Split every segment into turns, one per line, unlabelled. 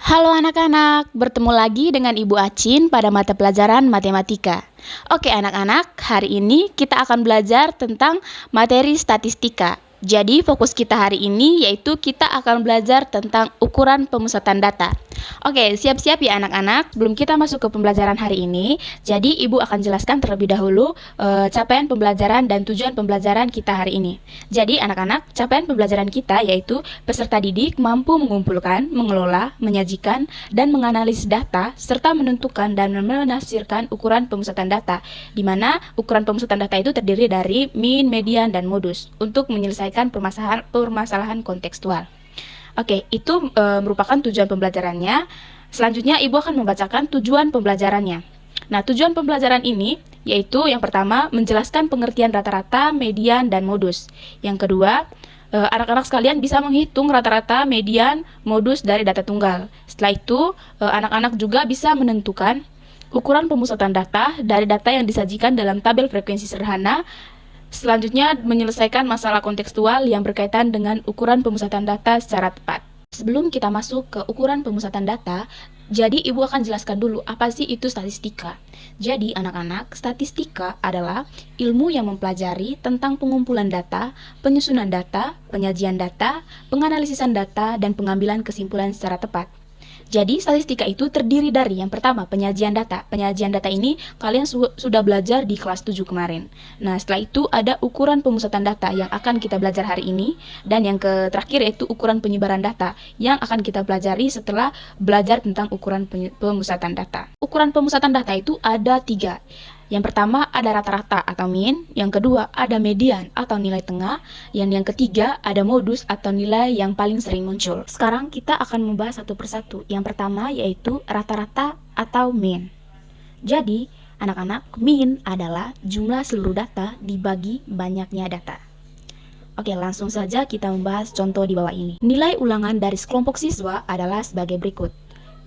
Halo anak-anak, bertemu lagi dengan Ibu Acin pada mata pelajaran matematika. Oke anak-anak, hari ini kita akan belajar tentang materi statistika. Jadi fokus kita hari ini yaitu kita akan belajar tentang ukuran pemusatan data. Oke, siap-siap ya anak-anak. Sebelum kita masuk ke pembelajaran hari ini, jadi Ibu akan jelaskan terlebih dahulu capaian pembelajaran dan tujuan pembelajaran kita hari ini. Jadi anak-anak, capaian pembelajaran kita yaitu peserta didik mampu mengumpulkan, mengelola, menyajikan, dan menganalisis data, serta menentukan dan menafsirkan ukuran pemusatan data, di mana ukuran pemusatan data itu terdiri dari mean, median, dan modus untuk menyelesaikan permasalahan kontekstual. Oke, itu merupakan tujuan pembelajarannya. Selanjutnya, Ibu akan membacakan tujuan pembelajarannya. Nah, tujuan pembelajaran ini yaitu yang pertama, menjelaskan pengertian rata-rata, median, dan modus. Yang kedua, anak-anak sekalian bisa menghitung rata-rata, median, modus dari data tunggal. Setelah itu, anak-anak juga bisa menentukan ukuran pemusatan data dari data yang disajikan dalam tabel frekuensi sederhana. Selanjutnya, menyelesaikan masalah kontekstual yang berkaitan dengan ukuran pemusatan data secara tepat. Sebelum kita masuk ke ukuran pemusatan data, jadi Ibu akan jelaskan dulu apa sih itu statistika. Jadi anak-anak, statistika adalah ilmu yang mempelajari tentang pengumpulan data, penyusunan data, penyajian data, penganalisisan data, dan pengambilan kesimpulan secara tepat. Jadi statistika itu terdiri dari yang pertama penyajian data. Penyajian data ini kalian sudah belajar di kelas 7 kemarin. Nah, setelah itu ada ukuran pemusatan data yang akan kita belajar hari ini. Dan yang terakhir yaitu ukuran penyebaran data yang akan kita pelajari setelah belajar tentang ukuran pemusatan data. Ukuran pemusatan data itu ada 3. Yang pertama ada rata-rata atau mean, yang kedua ada median atau nilai tengah, yang ketiga ada modus atau nilai yang paling sering muncul. Sekarang kita akan membahas satu persatu. Yang pertama yaitu rata-rata atau mean. Jadi, anak-anak, mean adalah jumlah seluruh data dibagi banyaknya data. Oke, langsung saja kita membahas contoh di bawah ini. Nilai ulangan dari sekelompok siswa adalah sebagai berikut.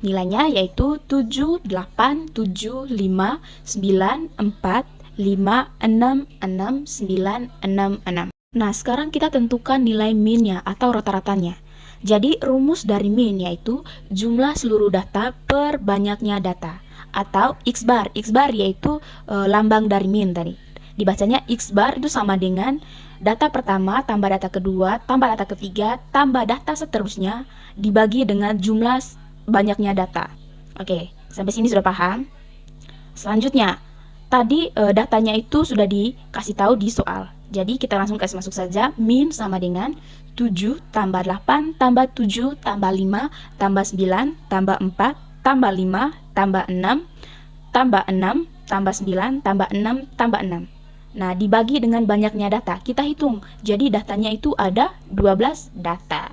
Nilainya yaitu 7, 8, 7, 5, 9, 4, 5, 6, 6, 9, 6, 6. Nah, sekarang kita tentukan nilai mean-nya atau rata-ratanya. Jadi, rumus dari mean yaitu jumlah seluruh data per banyaknya data. Atau X bar. X bar yaitu lambang dari mean tadi. Dibacanya X bar itu sama dengan data pertama tambah data kedua, tambah data ketiga, tambah data seterusnya, dibagi dengan jumlah banyaknya data. Oke, sampai sini sudah paham? Selanjutnya, tadi datanya itu sudah dikasih tahu di soal. Jadi kita langsung kasih masuk saja. Mean sama dengan 7 tambah 8 tambah 7 tambah 5 tambah 9 tambah 4 tambah 5 tambah 6 tambah 6 tambah 9 tambah 6 tambah 6. Nah, dibagi dengan banyaknya data. Kita hitung. Jadi datanya itu ada 12 data.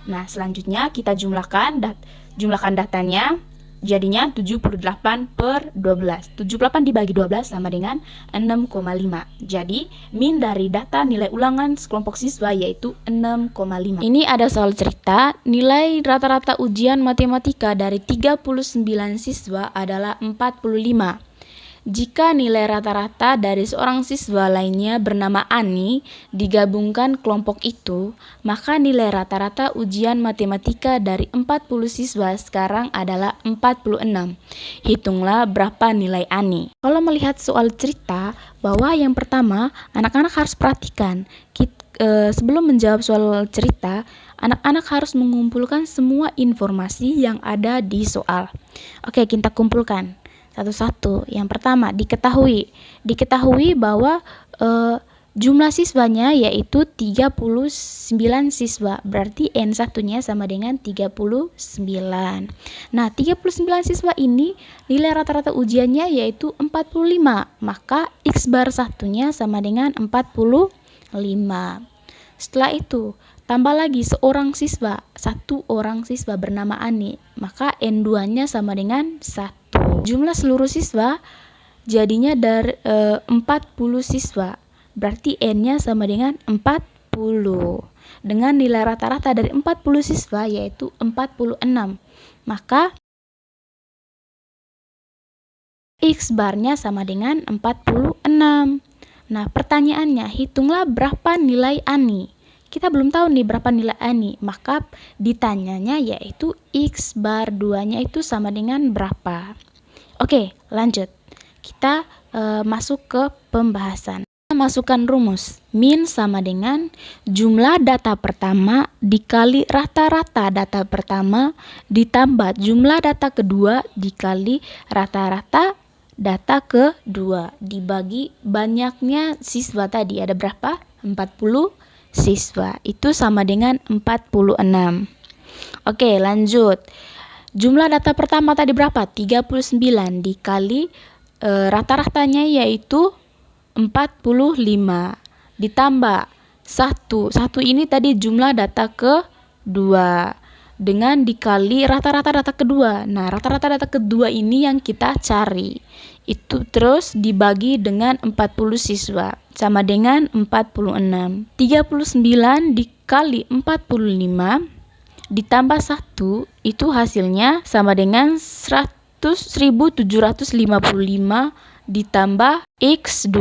Nah, selanjutnya kita jumlahkan datanya, jadinya 78 per 12. 78 dibagi 12 sama dengan 6,5. Jadi, mean dari data nilai ulangan sekelompok siswa yaitu 6,5. Ini ada soal cerita, nilai rata-rata ujian matematika dari 39 siswa adalah 45. Jika nilai rata-rata dari seorang siswa lainnya bernama Ani digabungkan kelompok itu, maka nilai rata-rata ujian matematika dari 40 siswa sekarang adalah 46. Hitunglah berapa nilai Ani. Kalau melihat soal cerita, bahwa yang pertama, anak-anak harus perhatikan. Sebelum menjawab soal cerita, anak-anak harus mengumpulkan semua informasi yang ada di soal. Oke, kita kumpulkan satu-satu. Yang pertama, diketahui bahwa jumlah siswanya yaitu 39 siswa. Berarti N1-nya sama dengan 39. Nah, 39 siswa ini nilai rata-rata ujiannya yaitu 45. Maka X bar 1-nya sama dengan 45. Setelah itu, tambah lagi satu orang siswa bernama Ani. Maka N2-nya sama dengan 1. Jumlah seluruh siswa jadinya dari 40 siswa. Berarti N-nya sama dengan 40. Dengan nilai rata-rata dari 40 siswa yaitu 46. Maka X bar-nya sama dengan 46. Nah, pertanyaannya, hitunglah berapa nilai Ani. kita belum tahu nih berapa nilai A nih, maka ditanyanya yaitu X bar 2-nya itu sama dengan berapa. Oke, lanjut. Kita masuk ke pembahasan. Kita masukkan rumus. Min sama dengan jumlah data pertama dikali rata-rata data pertama ditambah jumlah data kedua dikali rata-rata data kedua dibagi banyaknya siswa tadi. Ada berapa? 40 siswa. Itu sama dengan 46. Oke, lanjut. Jumlah data pertama tadi berapa? 39 dikali rata-ratanya yaitu 45 ditambah 1. 1 ini tadi jumlah data kedua dengan dikali rata-rata data kedua. Nah, rata-rata data kedua ini yang kita cari. Itu terus dibagi dengan 40 siswa sama dengan 46. 39 dikali 45 ditambah 1 itu hasilnya sama dengan 1755 ditambah X2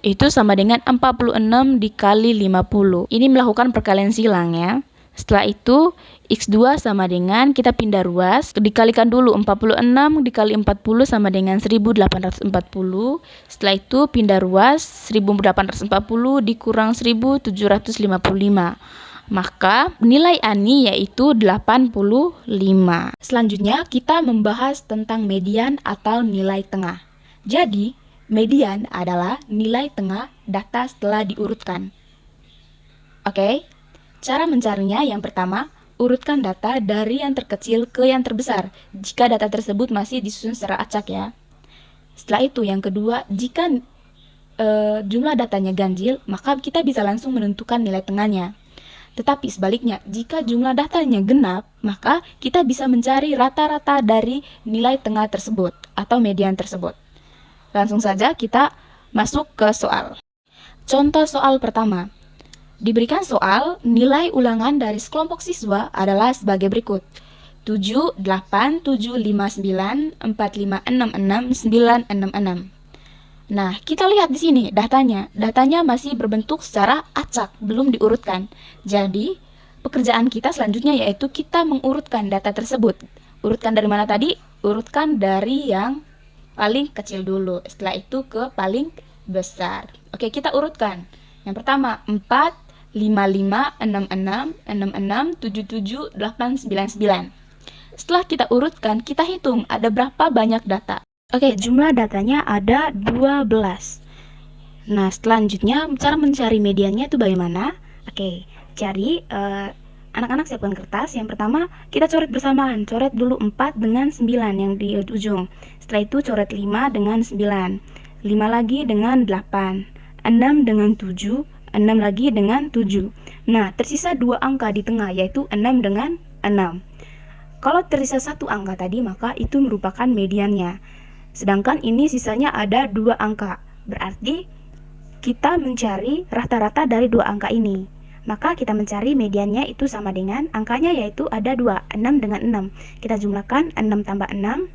itu sama dengan 46 dikali 50. Ini melakukan perkalian silang ya. Setelah itu X2 sama dengan, kita pindah ruas, dikalikan dulu 46 dikali 40 sama dengan 1840. Setelah itu pindah ruas, 1840 dikurang 1755. Maka nilai ANI yaitu 85. Selanjutnya kita membahas tentang median atau nilai tengah. Jadi, median adalah nilai tengah data setelah diurutkan. Oke, cara mencarinya yang pertama, urutkan data dari yang terkecil ke yang terbesar jika data tersebut masih disusun secara acak ya. Setelah itu yang kedua, jika jumlah datanya ganjil, maka kita bisa langsung menentukan nilai tengahnya. Tetapi sebaliknya, jika jumlah datanya genap, maka kita bisa mencari rata-rata dari nilai tengah tersebut atau median tersebut. Langsung saja kita masuk ke soal. Contoh soal pertama. Diberikan soal, nilai ulangan dari sekelompok siswa adalah sebagai berikut. 7, 8, 7, 5, 9, 4, 5, 6, 6, 9, 6, 6. Nah, kita lihat di sini datanya. Datanya masih berbentuk secara acak, belum diurutkan. Jadi, pekerjaan kita selanjutnya yaitu kita mengurutkan data tersebut. Urutkan dari mana tadi? Urutkan dari yang paling kecil dulu. Setelah itu ke paling besar. Oke, kita urutkan. Yang pertama, 4, 5, 5, 6, 6, 6, 6, 7, 7, 8, 9, 9. Setelah kita urutkan, kita hitung ada berapa banyak data. Oke, jumlah datanya ada 12. Nah, selanjutnya cara mencari mediannya itu bagaimana? Oke, cari anak-anak siapkan kertas. Yang pertama, kita coret bersamaan. Coret dulu 4 dengan 9 yang di ujung. Setelah itu coret 5 dengan 9. 5 lagi dengan 8. 6 dengan 7. 6 lagi dengan 7. Nah, tersisa 2 angka di tengah, yaitu 6 dengan 6. Kalau tersisa 1 angka tadi, maka itu merupakan mediannya. Sedangkan ini sisanya ada 2 angka. Berarti kita mencari rata-rata dari 2 angka ini. Maka kita mencari mediannya itu sama dengan angkanya yaitu ada 2, 6 dengan 6. Kita jumlahkan 6 tambah 6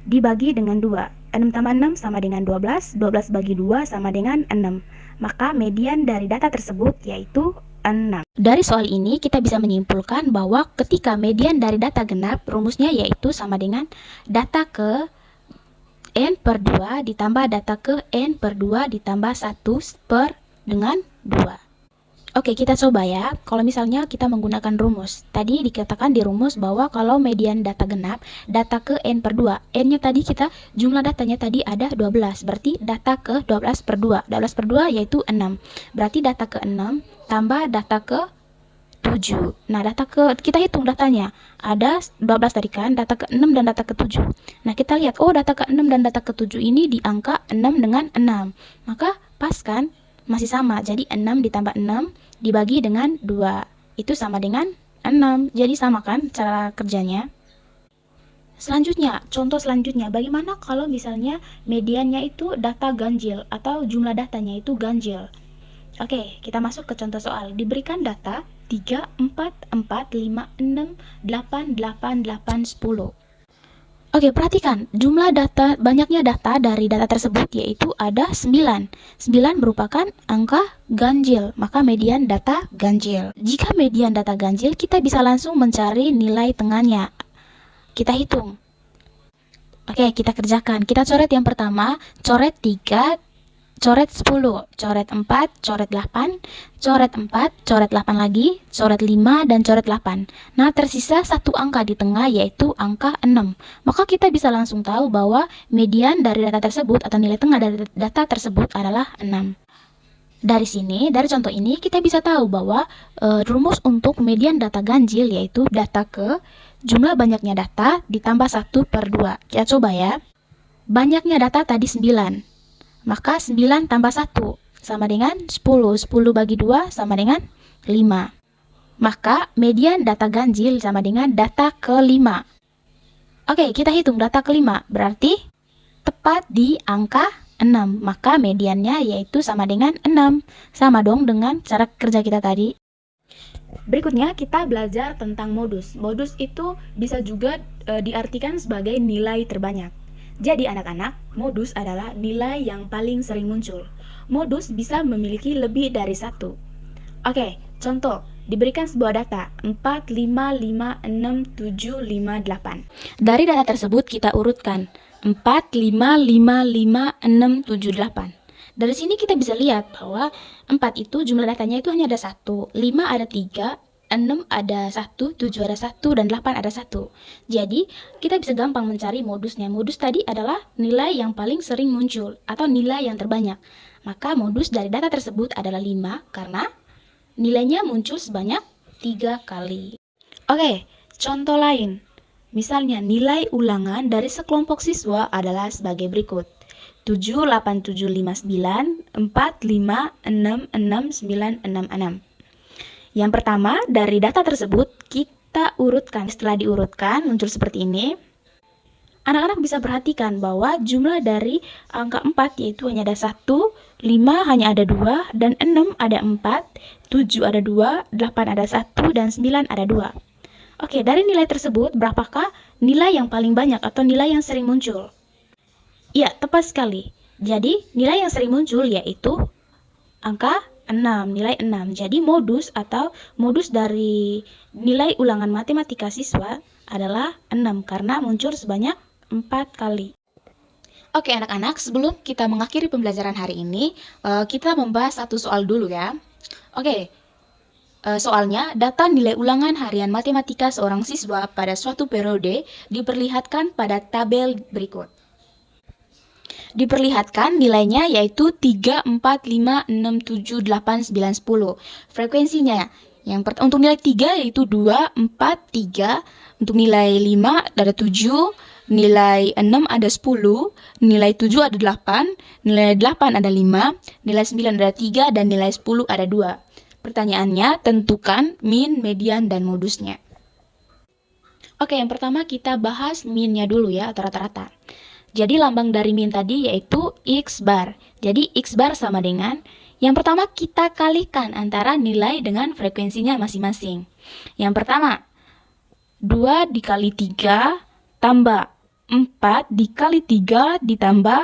dibagi dengan 2. 6 tambah 6 sama dengan 12. 12 bagi 2 sama dengan 6. Maka median dari data tersebut yaitu 6. Dari soal ini kita bisa menyimpulkan bahwa ketika median dari data genap, rumusnya yaitu sama dengan data ke N per 2 ditambah data ke N per 2 ditambah 1 per dengan 2. Oke, kita coba ya. Kalau misalnya kita menggunakan rumus. Tadi dikatakan di rumus bahwa kalau median data genap, data ke N per 2. N-nya tadi kita, jumlah datanya tadi ada 12. Berarti data ke 12 per 2. 12 per 2 yaitu 6. Berarti data ke 6 tambah data ke 7. Nah, kita hitung datanya. Ada 12 tadi kan, data ke 6 dan data ke 7. Nah, kita lihat, oh data ke 6 dan data ke 7 ini di angka 6 dengan 6. Maka pas kan? Masih sama. Jadi 6 ditambah 6 dibagi dengan 2. Itu sama dengan 6. Jadi sama kan cara kerjanya? Selanjutnya, contoh selanjutnya, bagaimana kalau misalnya mediannya itu data ganjil atau jumlah datanya itu ganjil? Oke, kita masuk ke contoh soal. Diberikan data 3, 4, 4, 5, 6, 8, 8, 8, 10. Oke, perhatikan jumlah data, banyaknya data dari data tersebut yaitu ada 9. 9 merupakan angka ganjil, maka median data ganjil. Jika median data ganjil, kita bisa langsung mencari nilai tengahnya. Kita hitung. Oke, kita kerjakan. Kita coret yang pertama, coret 3, coret 10, coret 4, coret 8, coret 4, coret 8 lagi, coret 5, dan coret 8. Nah, tersisa satu angka di tengah yaitu angka 6. Maka kita bisa langsung tahu bahwa median dari data tersebut atau nilai tengah dari data tersebut adalah 6. Dari sini, dari contoh ini, kita bisa tahu bahwa rumus untuk median data ganjil yaitu data ke jumlah banyaknya data ditambah 1/2. Kita coba ya. Banyaknya data tadi 9. Maka 9 tambah 1 sama dengan 10. 10 bagi 2 sama dengan 5. Maka median data ganjil sama dengan data ke-5. Oke, kita hitung data ke-5. Berarti tepat di angka 6. Maka mediannya yaitu sama dengan 6. Sama dong dengan cara kerja kita tadi. Berikutnya kita belajar tentang modus. Modus itu bisa juga diartikan sebagai nilai terbanyak. Jadi anak-anak, modus adalah nilai yang paling sering muncul. Modus bisa memiliki lebih dari satu. Oke, contoh, diberikan sebuah data 4, 5, 5, 6, 7, 5, 8. Dari data tersebut kita urutkan 4, 5, 5, 5, 6, 7, 8. Dari sini kita bisa lihat bahwa 4 itu jumlah datanya itu hanya ada 1, 5 ada 3, 6 ada 1, 7 ada 1, dan 8 ada 1. Jadi, kita bisa gampang mencari modusnya. Modus tadi adalah nilai yang paling sering muncul atau nilai yang terbanyak. Maka modus dari data tersebut adalah 5 karena nilainya muncul sebanyak 3 kali. Oke, contoh lain. Misalnya nilai ulangan dari sekelompok siswa adalah sebagai berikut. 7, 8, 7, 5, 9, 4, 5, 6, 6, 9, 6, 6. Yang pertama, dari data tersebut kita urutkan. Setelah diurutkan, muncul seperti ini. Anak-anak bisa perhatikan bahwa jumlah dari angka 4 yaitu hanya ada 1, 5 hanya ada 2, dan 6 ada 4, 7 ada 2, 8 ada 1, dan 9 ada 2. Oke, dari nilai tersebut, berapakah nilai yang paling banyak atau nilai yang sering muncul? Iya, tepat sekali. Jadi, nilai yang sering muncul yaitu angka 6, nilai 6. Jadi modus atau modus dari nilai ulangan matematika siswa adalah 6 karena muncul sebanyak 4 kali. Oke anak-anak, sebelum kita mengakhiri pembelajaran hari ini, kita membahas satu soal dulu ya. Oke, soalnya data nilai ulangan harian matematika seorang siswa pada suatu periode diperlihatkan pada tabel berikut. Diperlihatkan nilainya yaitu 3, 4, 5, 6, 7, 8, 9, 10. Frekuensinya untuk nilai 3 yaitu 2, 4, 3. Untuk nilai 5 ada 7, nilai 6 ada 10, nilai 7 ada 8, nilai 8 ada 5, nilai 9 ada 3, dan nilai 10 ada 2. Pertanyaannya, tentukan min, median, dan modusnya. Oke, yang pertama kita bahas minnya dulu ya, atau rata-rata. Jadi lambang dari min tadi yaitu X bar. Jadi X bar sama dengan, yang pertama kita kalikan antara nilai dengan frekuensinya masing-masing. Yang pertama, 2 dikali 3 tambah 4 dikali 3 ditambah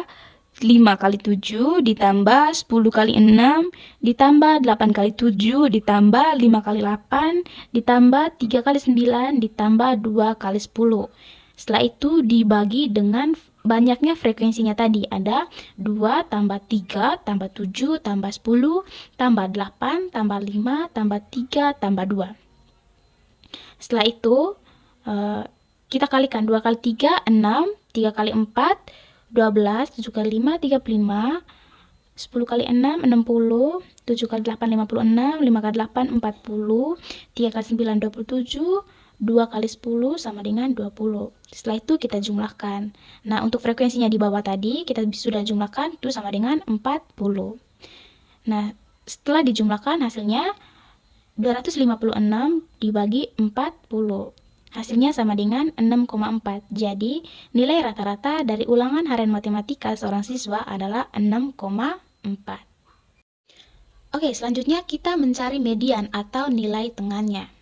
5 kali 7 ditambah 10 kali 6 ditambah 8 kali 7 ditambah 5 kali 8 ditambah 3 kali 9 ditambah 2 kali 10. Setelah itu dibagi dengan banyaknya frekuensinya tadi, ada 2 tambah 3 tambah 7 tambah 10 tambah 8 tambah 5 tambah 3 tambah 2. Setelah itu kita kalikan 2 kali 3 6, 3 kali 4 12, 7 kali 5 35, 10 kali 6 60, 7 kali 8 56, 5 kali 8 40, 3 kali 9 27, 2 kali 10 sama dengan 20. Setelah itu kita jumlahkan. Nah, untuk frekuensinya di bawah tadi kita sudah jumlahkan, itu sama dengan 40. Nah, setelah dijumlahkan hasilnya 256 dibagi 40. Hasilnya sama dengan 6,4. Jadi, nilai rata-rata dari ulangan harian matematika seorang siswa adalah 6,4. Oke, selanjutnya kita mencari median atau nilai tengahnya.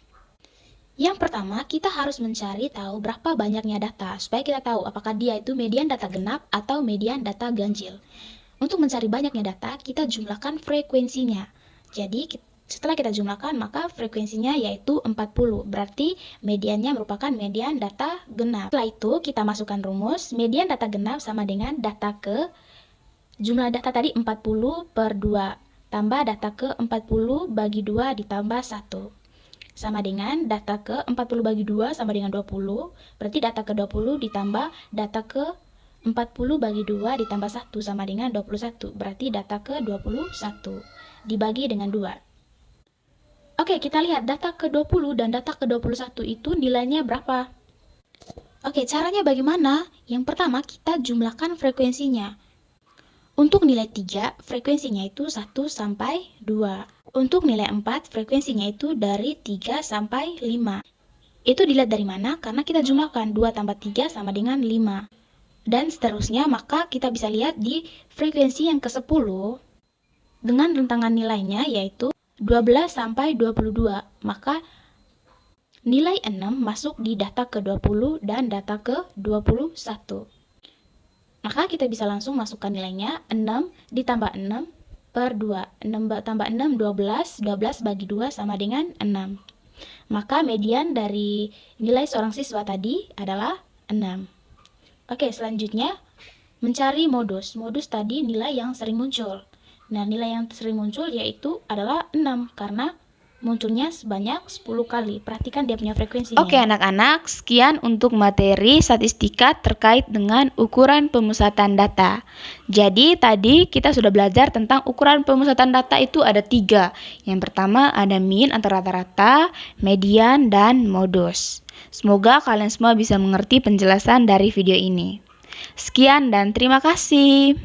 Yang pertama, kita harus mencari tahu berapa banyaknya data, supaya kita tahu apakah dia itu median data genap atau median data ganjil. Untuk mencari banyaknya data, kita jumlahkan frekuensinya. Jadi, setelah kita jumlahkan, maka frekuensinya yaitu 40. Berarti mediannya merupakan median data genap. Setelah itu, kita masukkan rumus. Median data genap sama dengan data ke jumlah data tadi 40 per 2. Tambah data ke 40 bagi 2 ditambah 1. Sama dengan data ke 40 bagi 2 sama dengan 20. Berarti data ke 20 ditambah data ke 40 bagi 2 ditambah 1 sama dengan 21. Berarti data ke 21 dibagi dengan 2. Oke, kita lihat data ke 20 dan data ke 21 itu nilainya berapa? Oke, caranya bagaimana? Yang pertama, kita jumlahkan frekuensinya. Untuk nilai 3, frekuensinya itu 1 sampai 2. Untuk nilai 4, frekuensinya itu dari 3 sampai 5. Itu dilihat dari mana? Karena kita jumlahkan 2 tambah 3 sama dengan 5. Dan seterusnya, maka kita bisa lihat di frekuensi yang ke-10 dengan rentangan nilainya yaitu 12 sampai 22. Maka nilai 6 masuk di data ke-20 dan data ke-21. Maka kita bisa langsung masukkan nilainya 6 ditambah 6 per 2. 6 tambah 6, 12. 12 bagi 2 sama dengan 6. Maka median dari nilai seorang siswa tadi adalah 6. Oke, selanjutnya mencari modus. Modus tadi nilai yang sering muncul. Nah, nilai yang sering muncul yaitu adalah 6 karena munculnya sebanyak 10 kali. Perhatikan dia punya frekuensinya. Oke anak-anak, sekian untuk materi statistika terkait dengan ukuran pemusatan data. Jadi tadi kita sudah belajar tentang ukuran pemusatan data itu ada 3. Yang pertama ada mean atau rata-rata, median, dan modus. Semoga kalian semua bisa mengerti penjelasan dari video ini. Sekian dan terima kasih.